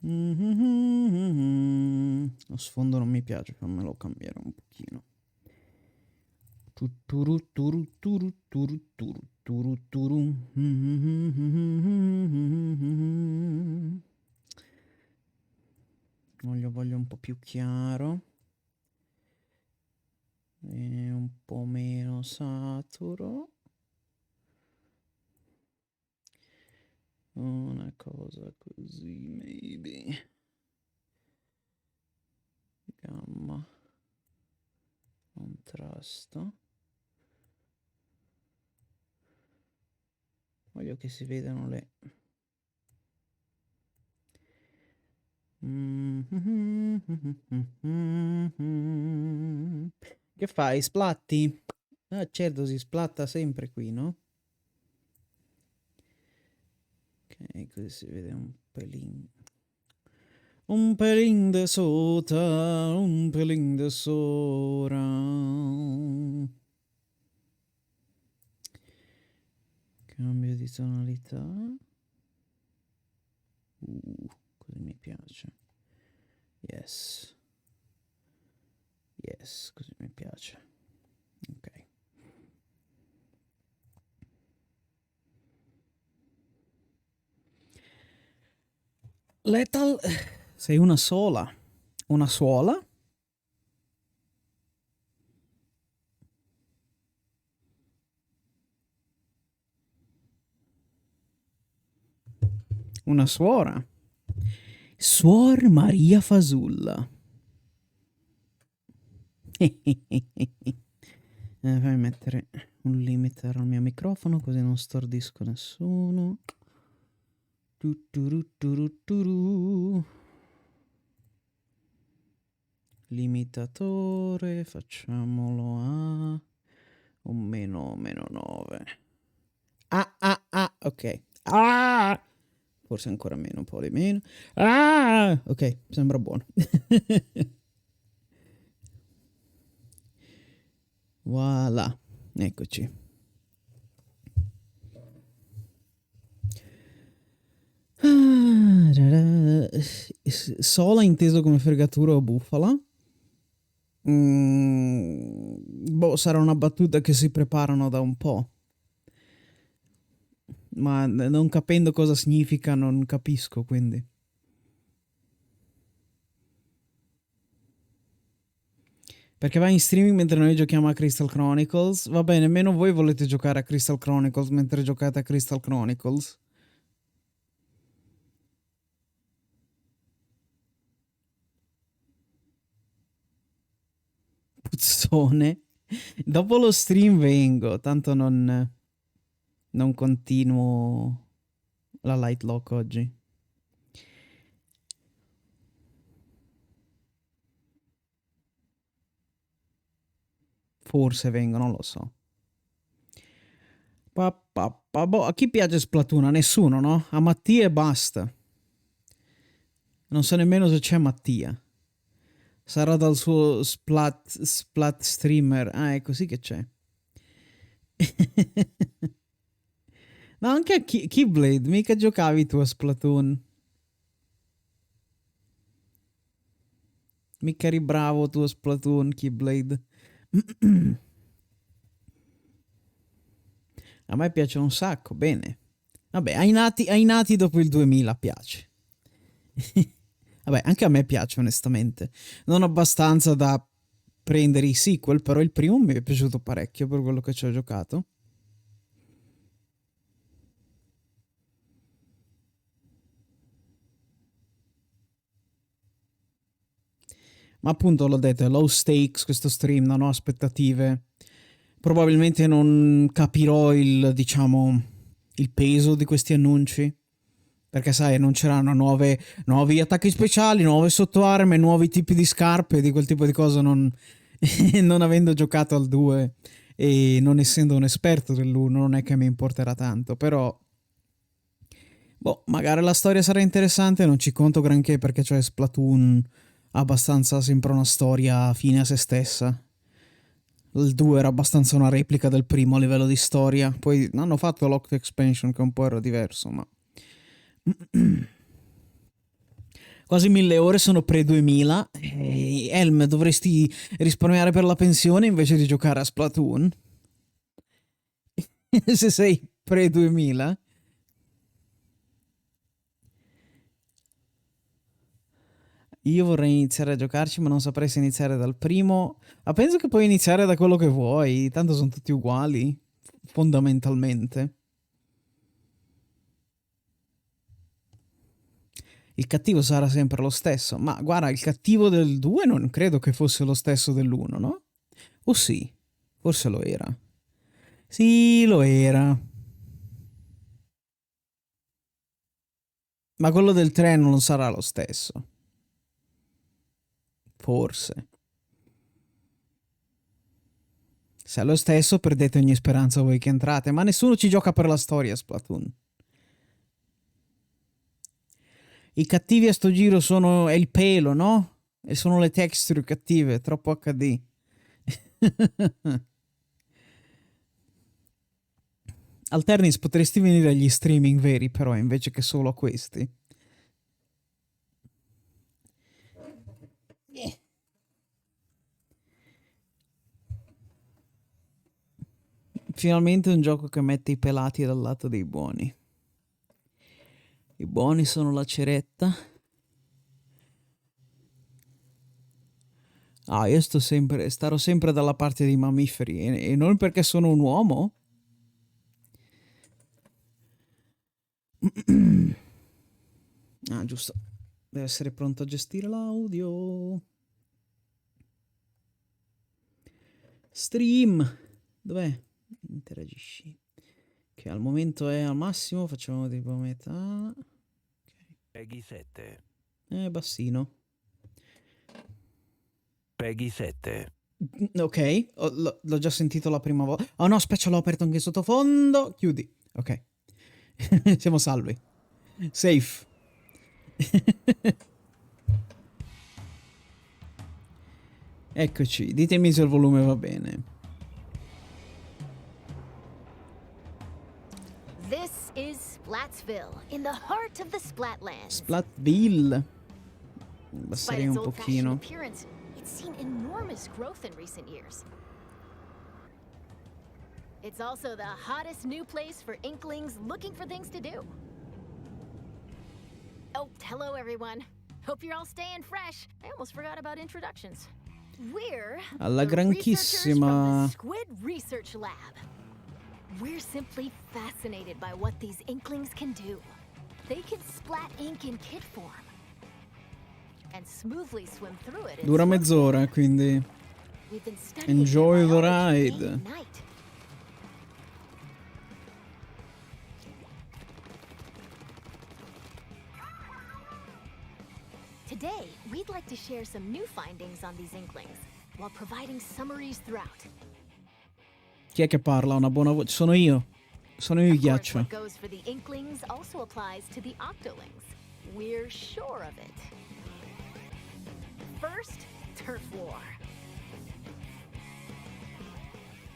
Lo sfondo non mi piace, fammelo cambiare un pochino. Tutturu, turu, turu, turu, turu, turu, turu. Voglio un po' più chiaro e un po' meno saturo. Una cosa così, maybe. Gamma. Contrasto. Voglio che si vedano le... Che fai? Splatti? Ah, certo, si splatta sempre qui, no? Ok, così si vede un pelin. Un pelin de sota, un pelin de sora. Cambio di tonalità. Così mi piace. Yes. Yes, così mi piace. Ok. Lethal, sei una sola. Una suola? Una suora. Suor Maria Fasulla. Fammi mettere un limiter al mio microfono così non stordisco nessuno. Limitatore, facciamolo a un meno 9. Ok. Forse ancora meno, un po' di meno. Ok, sembra buono. Voilà, eccoci. Sola inteso come fregatura o bufala? Boh, sarà una battuta che si preparano da un po'. Ma non capendo cosa significa non capisco, quindi. Perché va in streaming mentre noi giochiamo a Crystal Chronicles. Va bene, nemmeno voi volete giocare a Crystal Chronicles mentre giocate a Crystal Chronicles. Puzzone. Dopo lo stream vengo, tanto non continuo la light lock oggi. Forse vengo, non lo so. Boh, a chi piace Splatoon? A nessuno, no? A Mattia e basta. Non so nemmeno se c'è Mattia. Sarà dal suo Splat streamer. Ah, è così che c'è. No, anche a Keyblade. Mica giocavi tu a Splatoon. Mica eri bravo tu a Splatoon, Keyblade. A me piace un sacco, bene. Vabbè, ai nati dopo il 2000 piace. Vabbè, anche a me piace onestamente. Non abbastanza da prendere i sequel, però il primo mi è piaciuto parecchio per quello che ci ho giocato. Ma appunto l'ho detto, è low stakes questo stream, non ho aspettative. Probabilmente non capirò diciamo, il peso di questi annunci. Perché sai, non c'erano nuovi attacchi speciali, nuove sottoarme, nuovi tipi di scarpe, di quel tipo di cose, non avendo giocato al 2 e non essendo un esperto dell'1, non è che mi importerà tanto, però boh, magari la storia sarà interessante, non ci conto granché perché c'è Splatoon abbastanza sempre una storia fine a se stessa. Il 2 era abbastanza una replica del primo a livello di storia, poi hanno fatto l'Octo Expansion che un po' era diverso, ma Quasi 1000 ore sono pre-2000. Elm, dovresti risparmiare per la pensione invece di giocare a Splatoon. Se sei pre-2000. Io vorrei iniziare a giocarci, ma non saprei se iniziare dal primo. Ma penso che puoi iniziare da quello che vuoi, tanto sono tutti uguali, fondamentalmente. Il cattivo sarà sempre lo stesso, ma guarda, il cattivo del 2 non credo che fosse lo stesso dell'1, no? O sì? Forse lo era. Sì, lo era. Ma quello del 3 non sarà lo stesso. Forse. Se è lo stesso, perdete ogni speranza voi che entrate, ma nessuno ci gioca per la storia, Splatoon. I cattivi a sto giro sono... è il pelo, no? E sono le texture cattive, troppo HD. Alternis, potresti venire agli streaming veri, però, invece che solo a questi. Finalmente un gioco che mette i pelati dal lato dei buoni. I buoni sono la ceretta. Ah, io starò sempre dalla parte dei mammiferi e non perché sono un uomo. Ah, giusto. Deve essere pronto a gestire l'audio. Stream. Dov'è? Interagisci. Che al momento è al massimo. Facciamo tipo metà. Peggy 7. Bassino. Peggy 7. Ok, l'ho già sentito la prima volta. Oh no, aspetta, l'ho aperto anche sottofondo. Chiudi. Ok. Siamo salvi. Safe. Eccoci, ditemi se il volume va bene. This is Splatsville, in the heart of the Splatlands. Splatville. Despite Abbasserei its un old-fashioned pochino. appearance, it's seen enormous growth in recent years. It's also the hottest new place for Inklings looking for things to do. Oh, hello everyone. Hope you're all staying fresh. I almost forgot about introductions. We're Alla the researchers from granchissima. the Squid Research Lab. We're simply fascinated by what these Inklings can do. They can splat ink in kit form and smoothly swim through it. Dura mezz'ora, quindi We've been studying enjoy the biology day ride. and night. Today, we'd like to share some new findings on these Inklings while providing summaries throughout. Chi è che parla? Una buona voce. Sono io il Of course, ghiaccio. what goes for the Inklings also applies to the Octolings. We're sure of it. First, Turf War.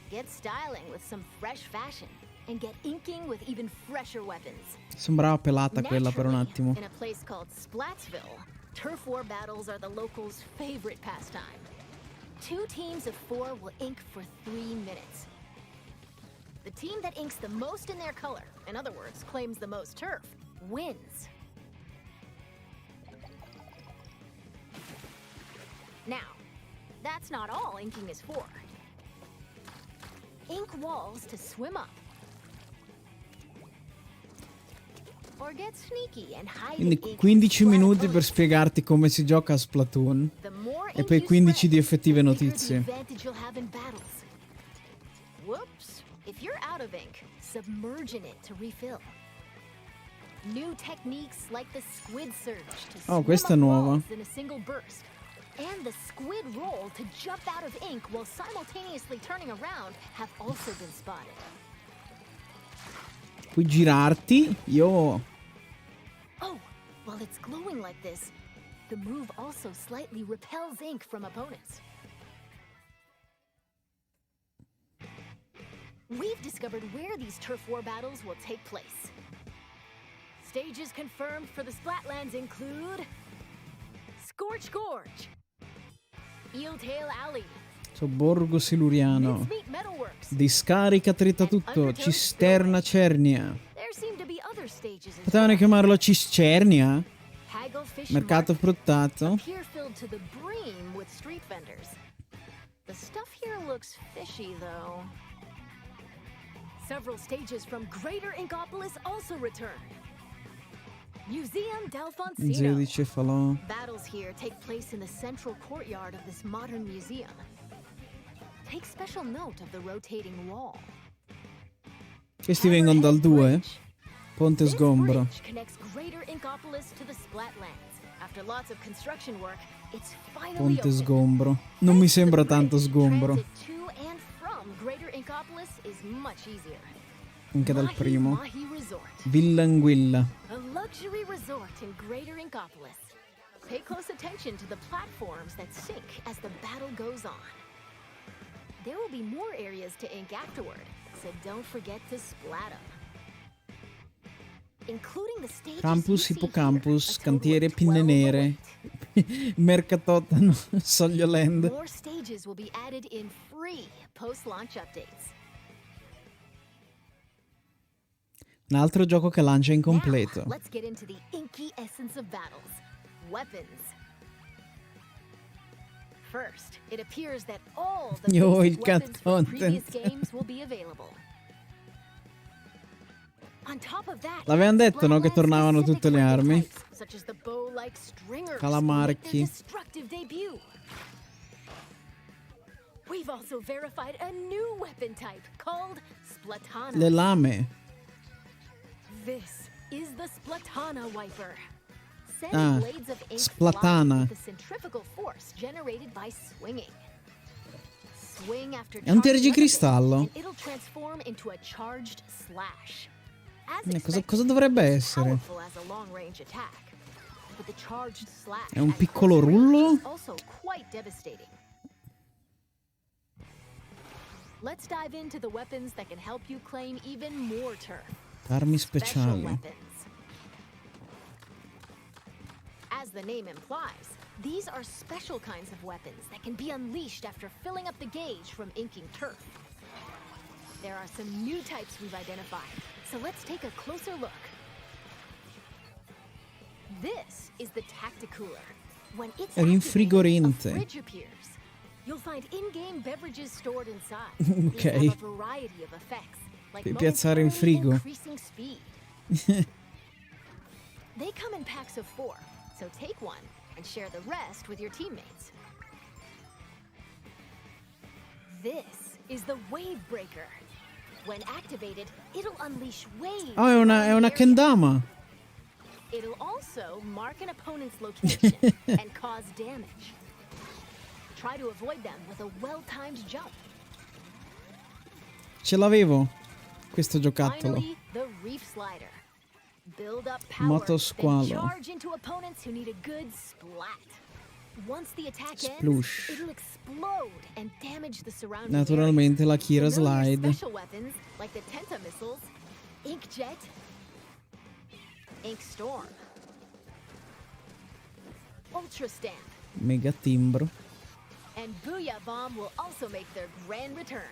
Get styling with some fresh fashion and get inking with even fresher weapons. Sembrava pelata quella per un Naturally, attimo. in a place called Splatsville, turf war battles are the locals' favorite pastime. 2 teams of 4 will ink for 3 minutes. The team that inks the most in their color, in other words, claims the most turf, wins. Now, that's not all inking is for. Ink walls to swim up. Or get sneaky and hide Quindi in ink 15 to splat minuti per opponents. spiegarti come si gioca a Splatoon. The more E ink poi you 15 di spread, effettive the bigger notizie. the advantage you'll have in battles. Whoops. If you're out of ink, submerge in it to refill. New techniques like the squid surge to Oh, swim questa è up nuova. walls in a single burst. And the squid roll to jump out of ink while simultaneously turning around have also been spotted. Puoi girarti. Io... Oh, while it's glowing like this, the move also slightly repels ink from opponents. We've discovered where these turf war battles will take place. Stages confirmed for the Splatlands include Scorch Gorge, Eeltail Alley, Sobborgo Siluriano. Mincemeat Metalworks. Discarica Tritatutto. Cisterna Cernia. There seem to be other stages as Potevano well. chiamarlo Ciscernia? Hagglefish Mercato Market, fruttato. a pier filled to the brim with street vendors. The stuff here looks fishy, though. Several stages from Greater Inkopolis also return. Museum del Museo Foncino. di Cefalò. Battles here take place in the central courtyard of this modern museum. Take special note of the rotating wall. Questi vengono dal 2. Bridge. Ponte This sgombro. bridge connects Greater Inkopolis to the Splatlands. After lots of construction work, it's finally Ponte open. sgombro. Non mi Thanks to sembra the tanto bridge, sgombro. transit to and from Greater Inkopolis is much easier. Anche dal Mahi primo. Mahi Resort, Villa Anguilla. a luxury resort in Greater Inkopolis. Pay close attention to the platforms that sink as the battle goes on. There will be more areas to ink afterward, so don't forget to splat 'em. Including the stages Campus, you see here, Hippocampus, a total cantiere, of pinne 12 nere. await. Mercatotano, Soglioland. More stages will be added in free post-launch updates. Un altro gioco che lancia incompleto. Now, let's get into the inky essence of battles. Weapons. First, it appears that all the Yo, basic il cat weapons from previous content. games will be available. On top of that, L'avevano detto, no, che Splatlands tornavano specific tutte le weapon armi. types, such as the bow-like stringers, Calamarchi. will make their destructive debut. We've also verified a new weapon type called Splatana. Le lame. This is the Splatana Wiper. Send Ah, blades of ink Splatana. flying with the centrifugal force generated by swinging. Swing after È un charged tergicristallo. weapon, and it'll transform into a charged slash. As Cosa expected, dovrebbe it's essere? powerful as a long-range attack, but the charged slash È un at piccolo close range rullo? is also quite devastating. Let's dive into the weapons that can help you claim even more turf. Armi Special speciali. weapons. As the name implies, these are special kinds of weapons that can be unleashed after filling up the gauge from inking turf. There are some new types we've identified, so let's take a closer look. This is the Tacticooler. When it's Rinfrigorente. activated, a fridge appears. You'll find in-game beverages stored inside. Ok. These have a variety of effects, like Per piazzare in momentarily frigo. increasing speed. They come in packs of 4, so take one and share the rest with your teammates. This is the Wave Breaker. When activated, it'll unleash waves. Oh, è around una the area. kendama. It'll also mark an opponent's location and cause damage. Try to avoid them with a well-timed jump. Ce l'avevo. Questo giocattolo. Finally, the Reef Slider. Build up power, Motosqualo. then charge into opponents who need a good splat. Once the attack Sploosh. ends, it'll explode and damage the surrounding Naturalmente area. la Kira Familiar Slide. Special weapons like the Tenta missiles, Inkjet, Ink Storm, Ultra Stamp, Mega timbro. and Booyah Bomb will also make their grand return.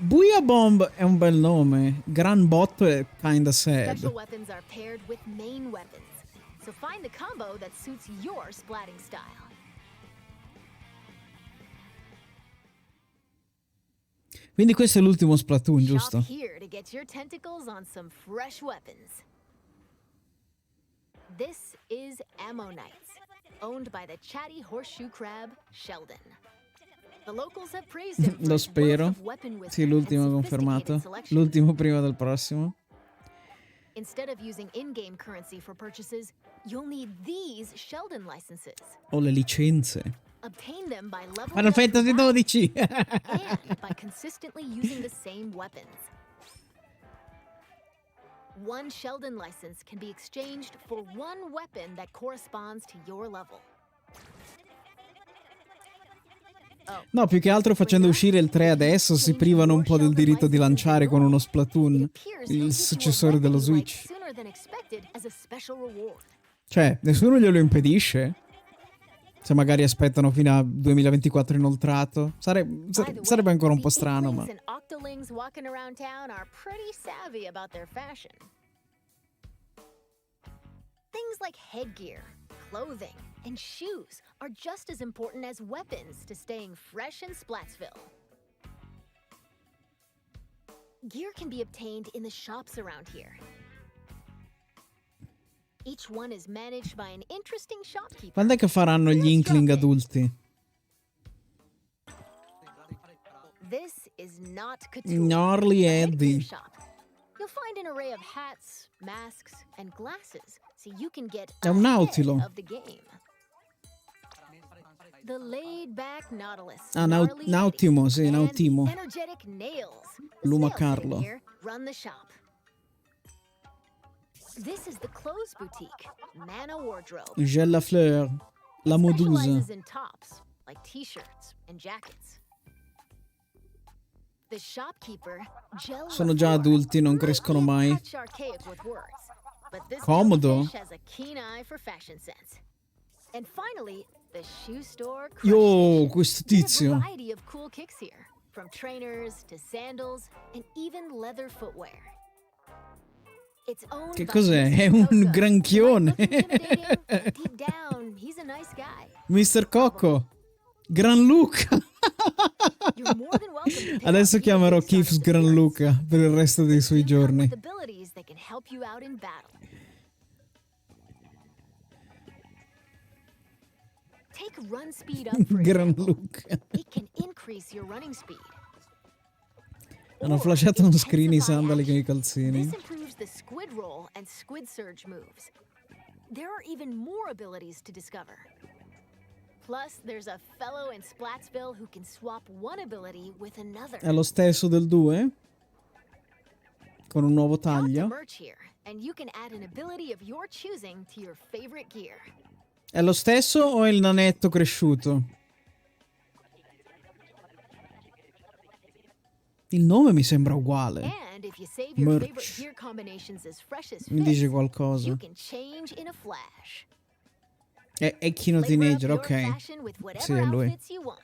Buia Bomb è un bel nome. Gran Botto è kinda sad. Special weapons are paired with main weapons, so find the combo that suits your splatting style. Quindi questo è l'ultimo Splatoon, Shop giusto? here to get your tentacles on some fresh weapons. This is Ammonites, owned by the chatty horseshoe crab, Sheldon. The locals have praised him for Lo his spero. wealth of weapon wisdom Sì, and l'ultimo sophisticated confermato. selection. L'ultimo prima del prossimo. Instead of using in-game currency for purchases, you'll need these Sheldon licenses. Ho le licenze. Obtain them by leveling Final up Fantasy throughout, 12. and by consistently using the same weapons. One Sheldon license can be exchanged for one weapon that corresponds to your level. No, più che altro facendo uscire il 3 adesso si privano un po' del diritto di lanciare con uno Splatoon, il successore dello Switch. Sooner than expected as a special reward. Cioè, nessuno glielo impedisce. Se magari aspettano fino a 2024 inoltrato. By the way, Sarebbe ancora un po' the strano, ma... Inklings and Octolings walking around town are pretty savvy about their fashion. Things like headgear, clothing, and shoes are just as important as weapons to staying fresh in Splatsville. Gear can be obtained in the shops around here. Each one is managed by an interesting shopkeeper. Quando è che faranno gli Inkling adulti? This is not couture. Gnarly a headgear Eddie. shop. You'll find an array of hats, masks, and glasses, so you can get È un nautilo. ahead of the game. The laid-back Nautilus. Ah, Gnarly Nautimo, Eddie, sì, and Nautimo. the energetic Nails. The Luma sales team Carlo. here run the shop. This is the clothes boutique, Mana Wardrobe. Gella Fleur. La Modusa. Specializes in tops, like t-shirts and jackets. The shopkeeper, Gel Sono già LaFleur, adulti, non crescono might be a mai. touch archaic with words, but this Comodo. jellyfish has a keen eye for fashion sense. And finally, the shoe store. Crush Yo, Station. questo There's a tizio. variety of cool kicks here, from trainers to sandals and even leather footwear. It's owned Che by cos'è? Mr. È un Coco. granchione. Might look intimidating, but deep down, he's a nice guy. Mr. Cocco. Gran Luca. You're more than welcome to pick Adesso up chiamerò even Keith's starting Gran skills. Luca per il resto dei suoi Team up giorni. with abilities that can help you out in battle. Take run speed up, for Gran example. Luca. It can increase your running speed. Hanno Or flashato un screen i intensify sandali con i action. calzini. This improves the squid roll and squid surge moves. There are even more abilities to discover. Plus, there's a fellow in Splatsville who can swap one ability with another. È lo stesso del 2? Con un nuovo Talk to taglio? merch here, and you can add an ability of your choosing to your favorite gear. È lo stesso o è il nanetto cresciuto? Il nome mi sembra uguale. And if you save your Merch. favorite gear combinations as fresh as Mi dice fits, qualcosa. you can change in a flash. È Kino Flavor up Teenager, your ok. fashion with whatever Sì, è lui. outfits you want.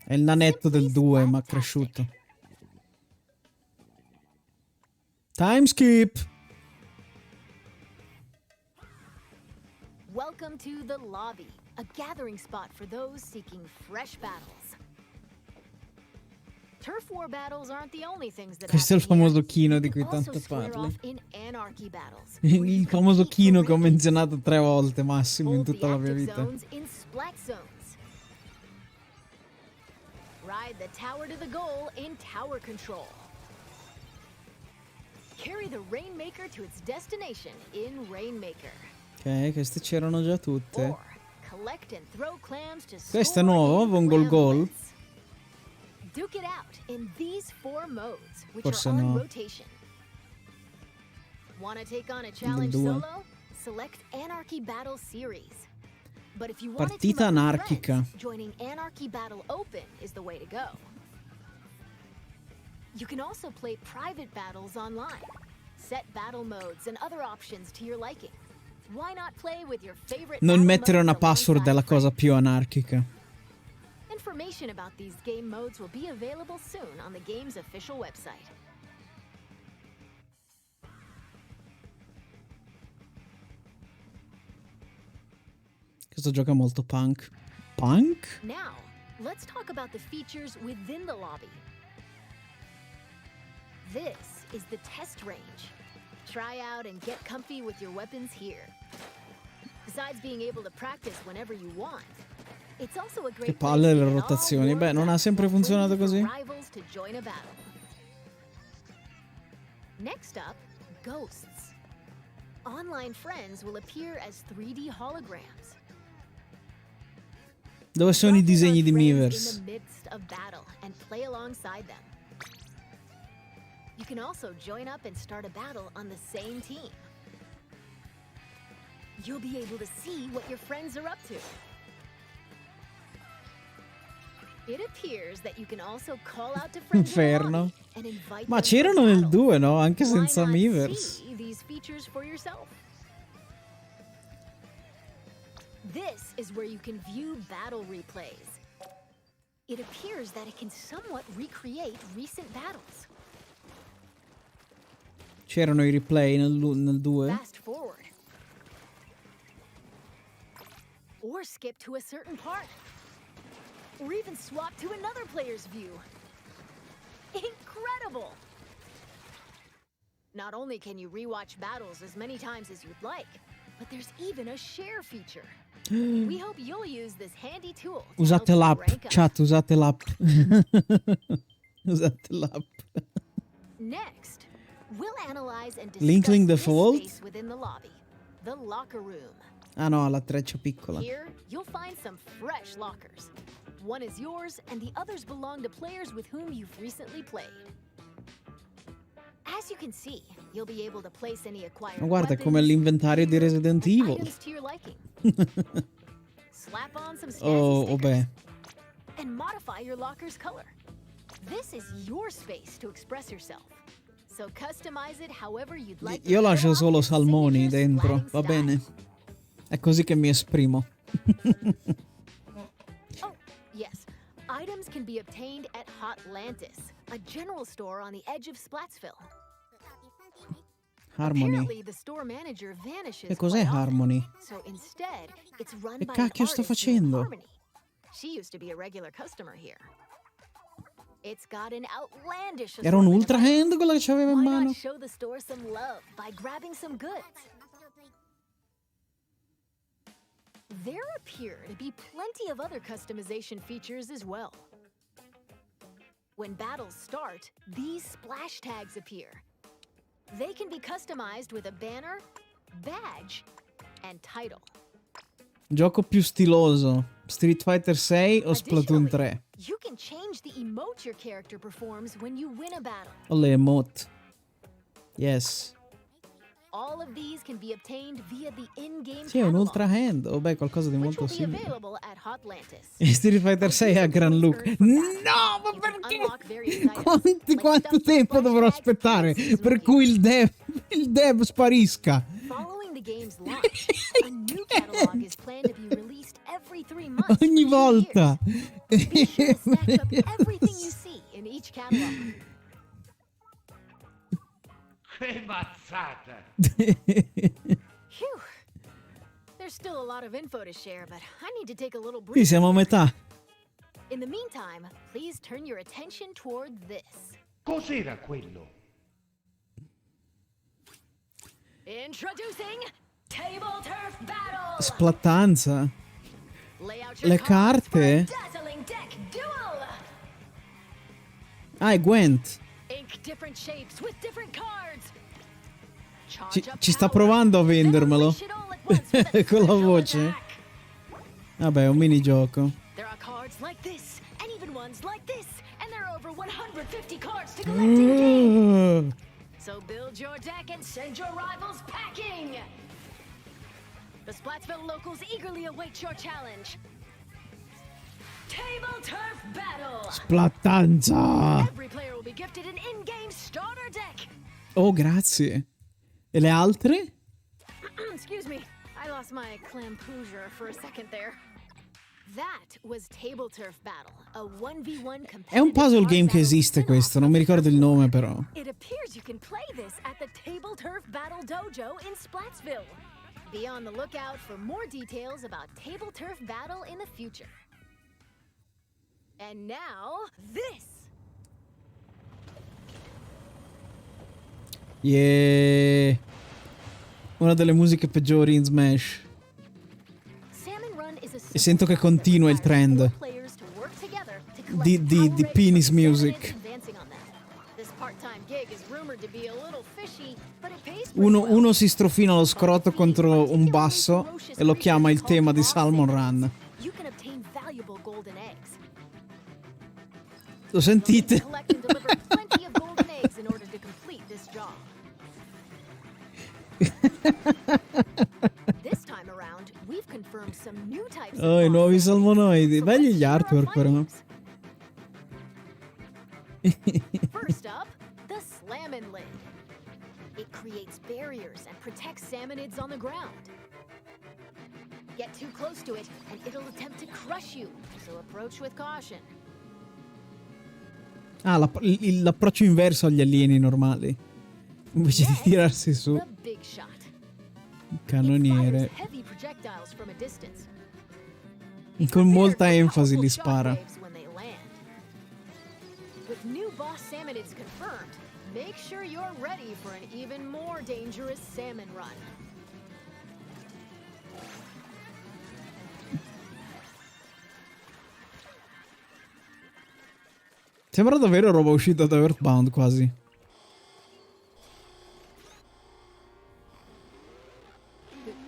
È il nanetto del 2, ma Simply cresciuto. Time skip! Welcome to the lobby, a gathering spot for those seeking fresh battles. Turf war battles aren't the only things that Questo è il happen here. famoso Kino di You cui can also tanto square parli. off in anarchy battles, where you Il famoso compete Kino for che ho ratings. menzionato 3 volte massimo in Hold the tutta la mia active vita. zones in splat zones. Ride the tower to the goal in tower control. Carry the Rainmaker to its destination in Rainmaker. Ok, queste c'erano già tutte. Or collect and throw clams to Questo è score nuovo, in Von Gol Gol. Clamblitz. Duke it out in these 4 modes, which Forse are on no. rotation. Want to take on a challenge due. solo? Select Anarchy Battle Series. But if you want to Partita team up with anarchica. friends, joining Anarchy Battle Open is the way to go. You can also play private battles online. Set battle modes and other options to your liking. Why not play with your favorite Non battle mettere modes una password è la alongside cosa friends? più anarchica. Information about these game modes will be available soon on the game's official website. Questo gioco è molto punk. Punk? Now, let's talk about the features within the lobby. This is the test range. Try out and get comfy with your weapons here. Besides being able to practice whenever you want, it's also a great Che palle place to le get all rotazioni. Beh, non ha warmed up sempre while funzionato waiting così. for rivals to join a battle. Next up, ghosts. Online friends will appear as 3D holograms. Dove sono i Drop in disegni on di friends Miiverse? in the midst of battle and play alongside them. You can also join up and start a battle on the same team. You'll be able to see what your friends are up to. It appears that you can also call out to friends in the Inferno. lobby and invite Ma them for c'erano nel battle. 2, no? Anche Why senza not Miiverse. see these features for yourself? This is where you can view battle replays. It appears that it can somewhat recreate recent battles. C'erano i replay nel 2? Fast forward. Or skip to a certain part. Or even swap to another player's view. Incredible! Not only can you rewatch battles as many times as you'd like, but there's even a share feature. We hope you'll use this handy tool. Usate l'app, chat, usate l'app. Usate l'app. Next, we'll analyze and Link discuss this default? space within the lobby, the locker room. Ah no, la treccia piccola. Here, you'll find some fresh lockers. One is yours, and the others belong to players with whom you've recently played. As you can see, you'll be able to place any acquired Ma guarda, è come weapons, l'inventario di Resident and Evil. items to your liking. Slap on some snazzy Oh, stickers beh. and modify your locker's color. This is your space to express yourself. So customize it however you'd like. Io to lascio show solo off your salmoni signature dentro, splatting va style. bene? È così che mi esprimo. Oh, yes. Items can be obtained at Hotlantis, a general store on the edge of Splatsville. Harmony. Apparently, the store manager vanishes. Che cos'è quite often. Harmony? So instead, it's run Che by cacchio an sto artist named facendo? Harmony. She used to be a regular customer here. It's got an outlandish Era un assortment ultra of items. hand quella che c'aveva in Why mano? not show the store some love by grabbing some goods? There appear to be plenty of other customization features as well. When battles start, these splash tags appear. They can be customized with a banner, badge, and title. Gioco più stiloso. Street Fighter 6 o Splatoon Additionally, 3? you can change the emote your character performs when you win a battle. O le emote. Yes. All of these can be obtained via the in-game Sì, è un catalog, ultra hand. O beh, qualcosa di which molto will be simile. available at Hotlantis. E Street Fighter 6 ha Gran Look. No, ma perché? Quanto tempo dovrò aspettare per cui il dev sparisca? Following the game's launch, a new catalog is planned to be released every 3 months. Ogni for 2 volta. years. Be sure to snatch up everything you see in each catalog. Che mazzata! Phew. There's still a lot of info to share, but I need to take a little Qui break. siamo a metà. In the meantime, please turn your attention toward this. Cos'era quello? Introducing Table Turf Battle. Splattanza. Lay out your Le cards for a carte? dazzling deck duel. Ah, è Gwent. Ink different shapes with different cards. Ci sta provando a vendermelo. Con la voce. Vabbè, è un minigioco. There are cards like this, and even ones like this, and there are over 150 cards to collect in game. So build your deck and send your rivals packing. The Splatsville locals eagerly await your challenge. Table Turf Battle. Splattanza. Every player will be gifted an in-game starter deck. Oh, grazie. E le altre? Excuse me, I lost my clampoosier for a second there. That was Table Turf Battle, a 1v1 competitive. È un puzzle card game che battle esiste spin-off questo, non mi of ricordo il Turf nome War. però. It appears you can play this at the Table Turf Battle Dojo in Splatsville. Be on the lookout for more details about Table Turf Battle in the future. And now, this! Yeah. Una delle musiche peggiori in Smash. Salmon Run is a E sento che continua il trend di penis music. Uno si strofina lo scroto contro un basso e lo chiama il tema di Salmon Run. Lo sentite? Oh, i nuovi salmonoidi. Belli gli artwork però. First up, the Slammin' Lid. It creates barriers and protects salmonids on the ground. Get too close to it, and it'll attempt to crush you, so approach with caution. Ah, l'approccio inverso agli alieni normali. Invece di tirarsi su. The big shot. Cannoniere. It fires heavy projectiles from a distance. Con molta Prepare for enfasi li powerful spara. shockwaves when they land. With new boss salmonids confirmed, make sure you're ready for an even more dangerous salmon run. Sembra davvero roba uscita da Earthbound quasi.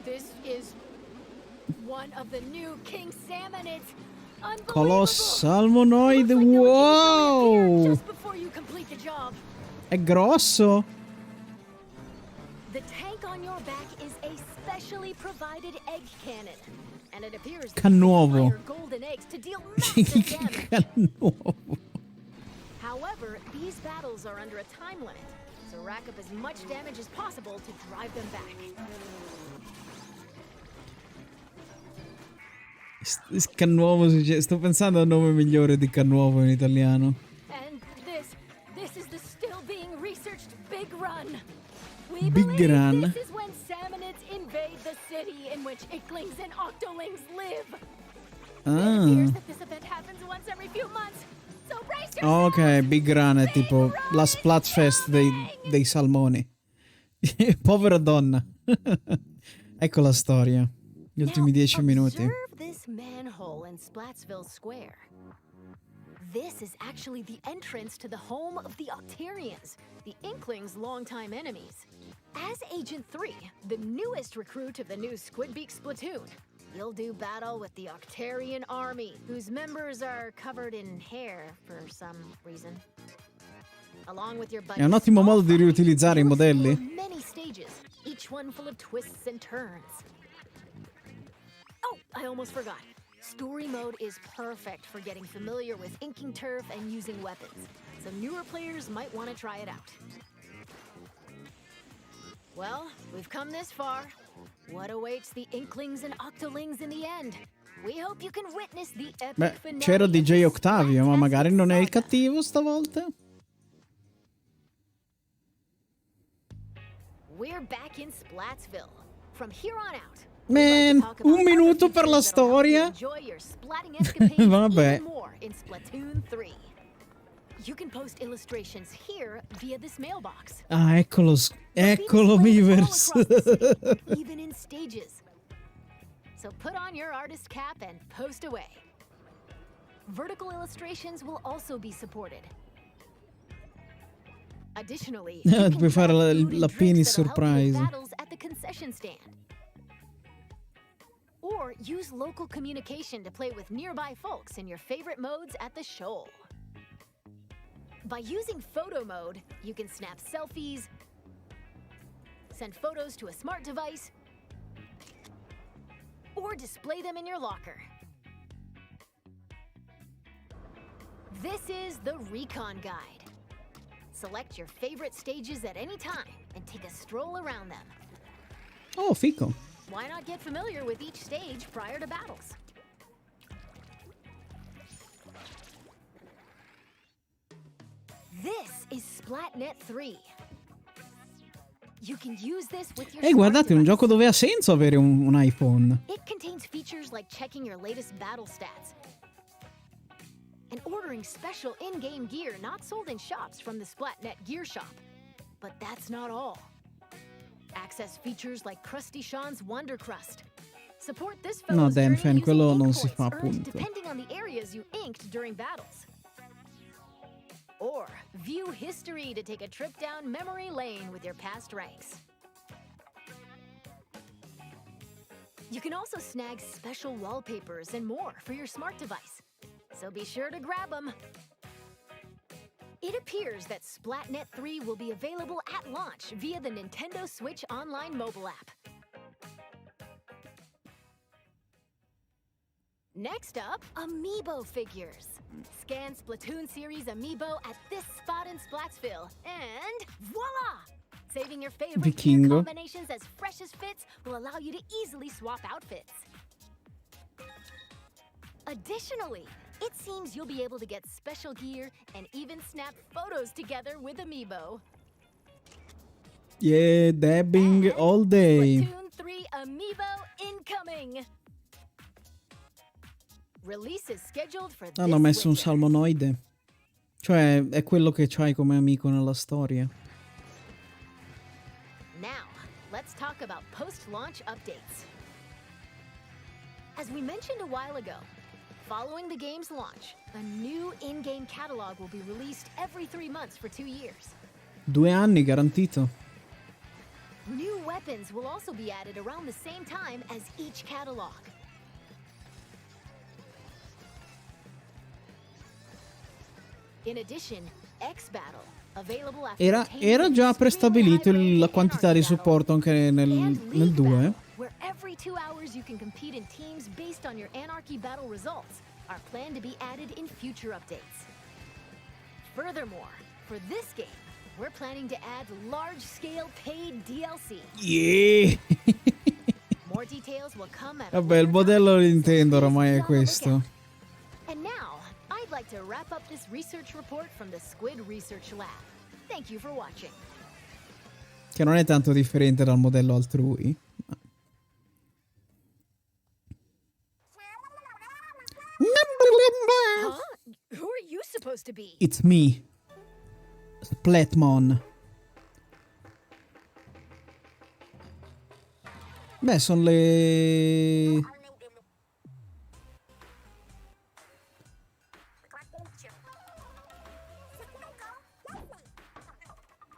This is one of the new king salmonids. Colossal monoide, wow! Just before you complete the job. È grosso! The tank on your back is a specially provided egg cannon, and it appears Cannuovo. fire golden eggs to deal massive damage. Cannuovo. However, these battles are under a time limit, so rack up as much damage as possible to drive them back. Cannuovo, sto pensando al nome migliore di Cannuovo in italiano. And this is the still being researched Big Run. We Big believe Run. This is when salmonids invade the city in which Icklings and Octolings live. It appears that this event happens once every few months. So brace yourself. Ok, Big Run è tipo la Splatfest dei salmoni. Povera donna. Ecco la storia. Gli ultimi 10 minuti. Observe this manhole in Splatsville Square. This is actually the entrance to the home of the Octarians, the Inklings' longtime enemies. As Agent 3, the newest recruit of the new Squidbeak Splatoon, you'll do battle with the Octarian army, whose members are covered in hair for some reason. Along with your È un ottimo modo di riutilizzare i modelli. many stages, each one full of twists and turns. Oh, I almost forgot. Story mode is perfect for getting familiar with inking turf and using weapons, so newer players might want to try it out. Well, we've come this far. What awaits the Inklings and Octolings in the end? We hope you can witness the epic Beh, finale c'era of DJ this Octavio, ma magari non è il saga. cattivo stavolta. We're back in Splatsville. From here on out, Man, un minuto per la storia. Vabbè. Vabbè. In Splatoon 3. You can post illustrations here via this mailbox. Ah, eccolo, eccolo Beavers. Even in stages. So put on your artist cap and post away. Vertical illustrations will also be supported. Additionally, you can Puoi fare drop food and la drinks Pini that'll help you with surprise. battles at the concession stand. Or use local communication to play with nearby folks in your favorite modes at the shoal. By using photo mode, you can snap selfies, send photos to a smart device, or display them in your locker. This is the Recon Guide. Select your favorite stages at any time and take a stroll around them. Oh, fico. Why not get familiar with each stage prior to battles? This is Splatnet 3. You can use this with your Ehi, smart guardate, è un device. gioco dove ha senso avere un iPhone. It contains features like checking your latest battle stats and ordering special in-game gear not sold in shops from the Splatnet Gear Shop. But that's not all. Access features like Krusty Sean's Wonder Crust. Support this No, fellow's journey Denfen, using quello ink non si points fa, earned appunto. depending on the areas you inked during battles. Or view history to take a trip down memory lane with your past ranks. You can also snag special wallpapers and more for your smart device, so be sure to grab them. It appears that Splatnet 3 will be available at launch via the Nintendo Switch Online mobile app. Next up, Amiibo figures. Scan Splatoon series Amiibo at this spot in Splatsville, and voila! Saving your favorite gear Vichingo. combinations as fresh as fits will allow you to easily swap outfits. Additionally, it seems you'll be able to get special gear and even snap photos together with Amiibo. Yeah, dabbing all day. Splatoon 3 Amiibo incoming! Release is scheduled for this Hanno messo un winter. salmonoide. Cioè, è quello che c'hai come amico nella storia. Now, let's talk about post-launch updates. As we mentioned a while ago, following the game's launch, a new in-game catalog will be released every 3 months for 2 years. 2 anni garantito. New weapons will also be added around the same time as each catalog. In addition, X-Battle, available after Era già prestabilito la quantità di supporto anche nel 2. Where every 2 hours you can compete in teams based on your Anarchy battle results, are planned to be added in future updates. Furthermore, for this game, we're planning to add large-scale paid DLC. Yeah! More details will come at a Vabbè, il later modello time, so Nintendo please oramai be è on the questo. lookout. And now, I'd like to wrap up this research report from the Squid Research Lab. Thank you for watching. Che non è tanto differente dal modello altrui. Huh? Who are you supposed to be? It's me. Splatmon. Beh, sono le...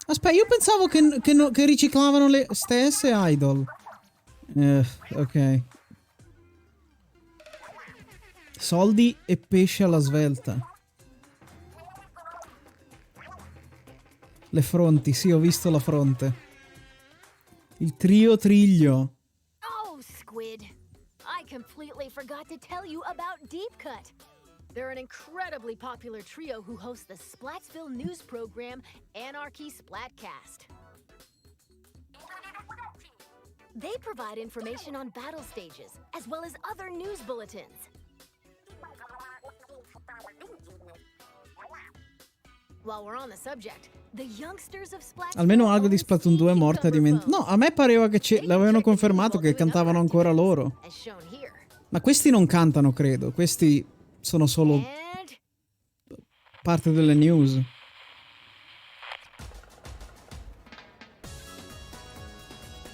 Aspetta, io pensavo che riciclavano le stesse idol. Ok. Soldi e pesce alla svelta. Le fronti, sì, ho visto la fronte. Il trio triglio. Oh, Squid. I completely forgot to tell you about Deep Cut. They're an incredibly popular trio who host the Splatsville news program Anarchy Splatcast. They provide information on battle stages, as well as other news bulletins. While we're on the subject, the youngsters of Splatsville Almeno algo di own Splatoon 2 è sneaky morta cover No, phones. a me pareva che They can l'avevano check the news confermato while che doing other cantavano ancora activities, loro. as shown here. Ma questi non cantano, credo. Questi sono solo And parte delle news.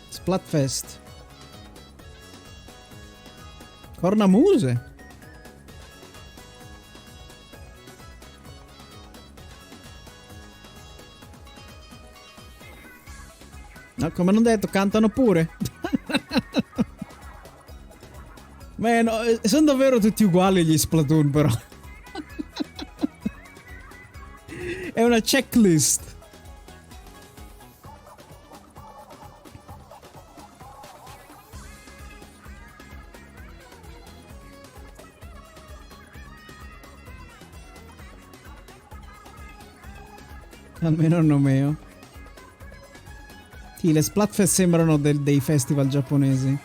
Splatfest. Cornamuse. No, come non detto, cantano pure. Beh, no, sono davvero tutti uguali gli Splatoon, però. È una checklist. Almeno il nomeo. Sì, le Splatfest sembrano dei festival giapponesi.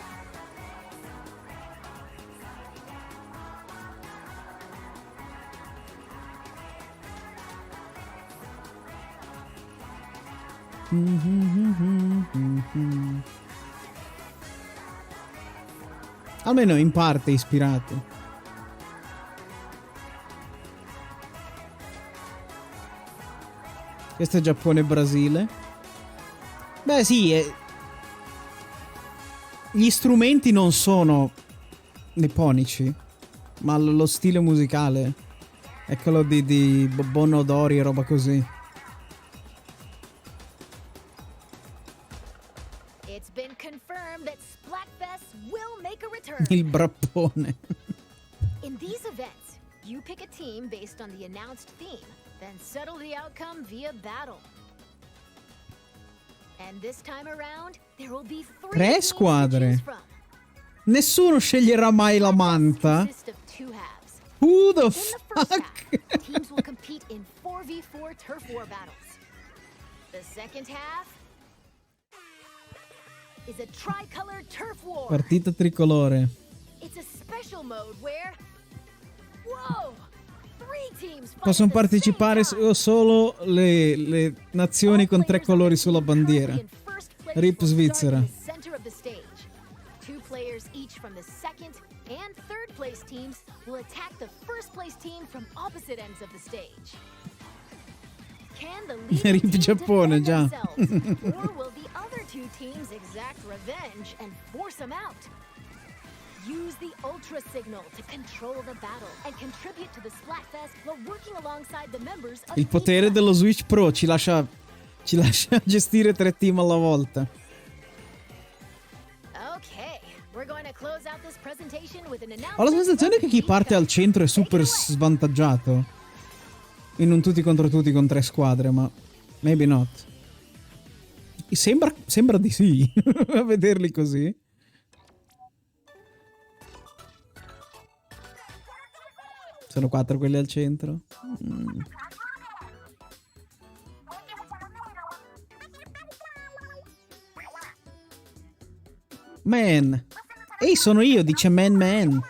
Almeno in parte ispirato. Questo è Giappone e Brasile. Beh sì, gli strumenti non sono nipponici, ma lo stile musicale è quello di Bon Odori e roba così. it's been confirmed that Splatfest will make a return. Il brappone. In these events, you pick a team based on the announced theme, then settle the outcome via battle. And this time around, there will be 3 Tre teams to squadre. choose from. Nessuno sceglierà mai la manta. Consists of 2 halves. Who the In the first fuck? half, teams will compete in 4v4 turf war battles. The second half is a tricolored turf war. Partita tricolore. It's a special mode where Whoa! Three teams fight Possono at the same partecipare time. solo le nazioni con 3 colori sulla bandiera. Rip Svizzera. Center of the stage. Two players each from the second and third place teams will attack the first place team from opposite ends of the stage. Can the leading Rip team Giappone, defend già. themselves, or will the other two teams exact revenge and force them out? Use the Ultra Signal to control the battle and contribute to the Splatfest while working alongside the members of Il potere each dello Switch Pro ci lascia gestire 3 team alla volta. Okay, we're going to close out this presentation with an Ho la announcement sensazione che from chi the parte al coach. centro è Take it super away. svantaggiato. In un tutti contro tutti con 3 squadre, ma maybe not. Sembra di sì, a vederli così. Sono 4 quelli al centro. Man. Ehi, sono io, dice Man.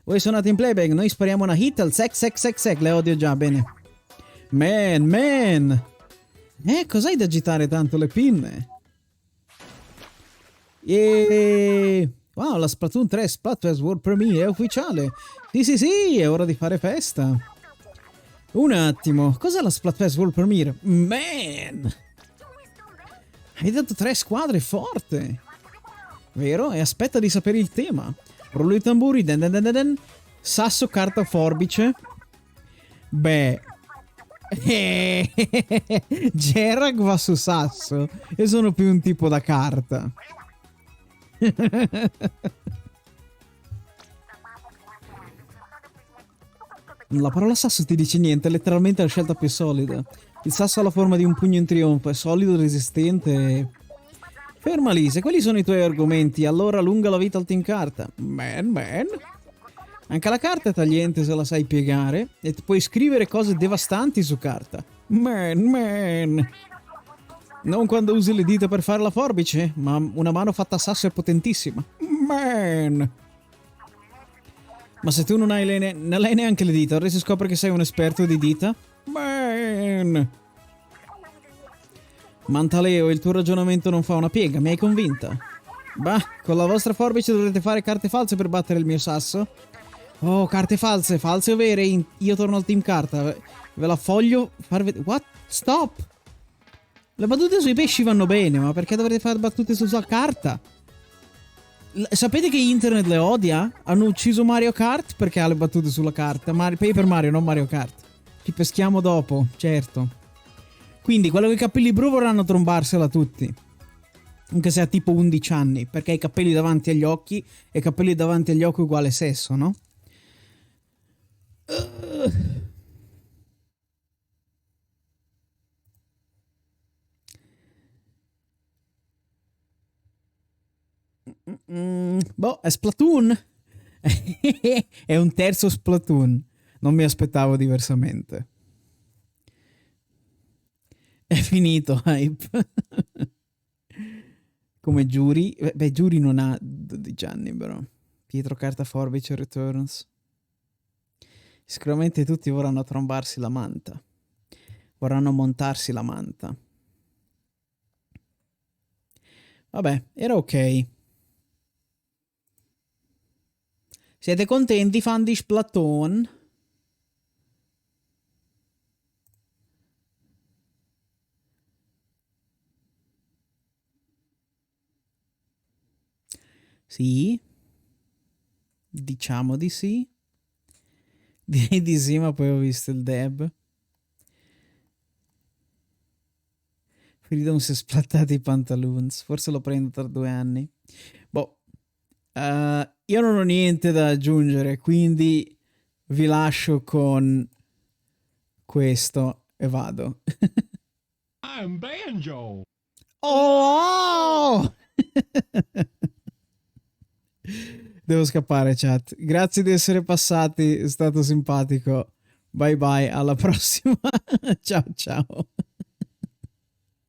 Voi suonate in playback, noi spariamo una hit al sec. Le odio già, bene. Man. Cos'hai da agitare tanto le pinne? Wow, la Splatoon 3 Splatfest World Premiere è ufficiale. Sì, è ora di fare festa. Un attimo, cos'è la Splatfest World Premiere? Man! Hai dato 3 squadre forte. Vero? E aspetta di sapere il tema. Rullo i tamburi, den. Sasso, carta, forbice. Beh. Gerag va su sasso. E sono più un tipo da carta. La parola sasso ti dice niente, è letteralmente la scelta più solida. Il sasso ha la forma di un pugno in trionfo, è solido, resistente. Ferma lì, se quelli sono i tuoi argomenti, allora lunga la vita al team carta. Man. Anche la carta è tagliente se la sai piegare e puoi scrivere cose devastanti su carta. Man. Non quando usi le dita per fare la forbice, ma una mano fatta a sasso è potentissima. Man. Ma se tu non hai neanche le dita, ora si scopre che sei un esperto di dita? Man. Mantaleo, il tuo ragionamento non fa una piega, mi hai convinta. Bah, con la vostra forbice dovrete fare carte false per battere il mio sasso? Oh, carte false o vere? Io torno al team carta. Ve la voglio far vedere. What? Stop! Le battute sui pesci vanno bene, ma perché dovrete fare battute sulla carta? Sapete che internet le odia? Hanno ucciso Mario Kart perché ha le battute sulla carta. Paper Mario, non Mario Kart. Ci peschiamo dopo, certo. Quindi quello con i capelli blu vorranno trombarsela tutti. Anche se ha tipo 11 anni, perché ha i capelli davanti agli occhi e capelli davanti agli occhi uguale sesso, no? Boh, è Splatoon. È un terzo Splatoon. Non mi aspettavo diversamente. È finito, hype. Come Giuri. Beh, Giuri non ha 12 anni, però. Pietro Carta Forbice Returns. Sicuramente tutti vorranno trombarsi la manta. Vorranno montarsi la manta. Vabbè, era ok. Siete contenti, fan di Splatoon? Sì. Diciamo di sì. Direi di sì, ma poi ho visto il deb. Freedom si è splattati i pantaloons. Forse lo prendo tra 2 anni. Boh. Io non ho niente da aggiungere, quindi vi lascio con questo e vado. I'm Banjo! Oh! Devo scappare, chat. Grazie di essere passati, è stato simpatico. Bye bye, alla prossima. Ciao ciao.